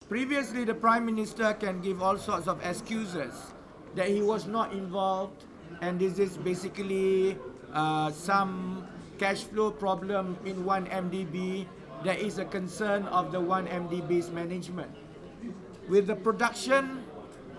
Previously, the Prime Minister can give all sorts of excuses that he was not involved and this is basically some cash flow problem in 1MDB that is a concern of the 1MDB's management. With the production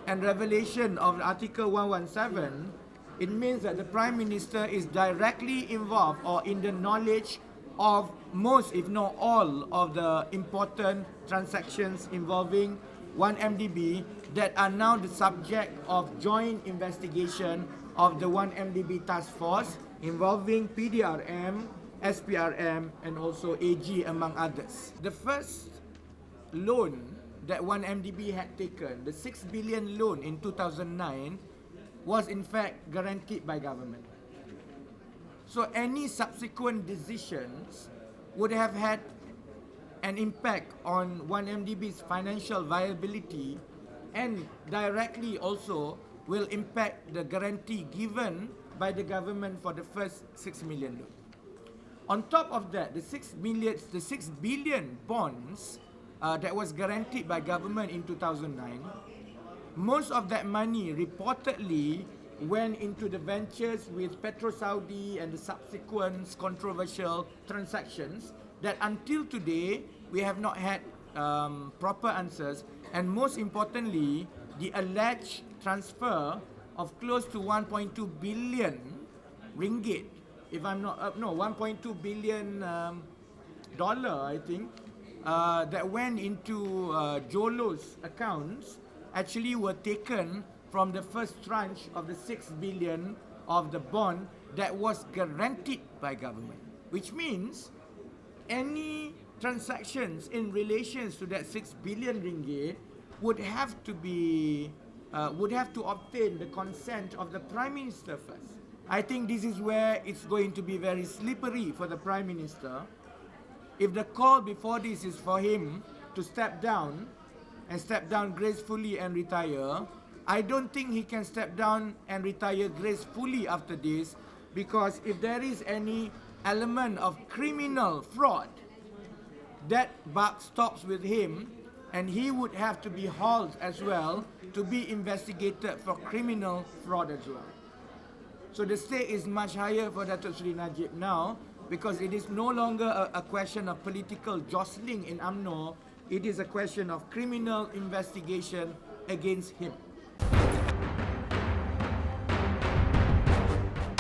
and revelation of Article 117, it means that the Prime Minister is directly involved or in the knowledge of most, if not all, of the important transactions involving 1MDB that are now the subject of joint investigation of the 1MDB task force involving PDRM, SPRM and also AG among others. The first loan that 1MDB had taken, the 6 billion loan in 2009, was in fact guaranteed by government. So any subsequent decisions would have had an impact on 1MDB's financial viability and directly also will impact the guarantee given by the government for the first 6 million loan. On top of that, the 6 billion bonds that was guaranteed by government in 2009, most of that money reportedly went into the ventures with Petro-Saudi and the subsequent controversial transactions that until today we have not had proper answers, and most importantly the alleged transfer of close to 1.2 billion ringgit, if I'm not no 1.2 billion dollar I think, that went into Jolo's accounts actually were taken from the first tranche of the 6 billion of the bond that was guaranteed by government, which means any transactions in relation to that 6 billion ringgit would have to obtain the consent of the Prime Minister first. I think this is where it's going to be very slippery for the Prime Minister. If the call before this is for him to step down and step down gracefully and retire, I don't think he can step down and retire gracefully after this, because if there is any element of criminal fraud, that buck stops with him and he would have to be hauled as well to be investigated for criminal fraud as well. So the stake is much higher for Datuk Seri Najib now, because it is no longer a question of political jostling in UMNO, it is a question of criminal investigation against him.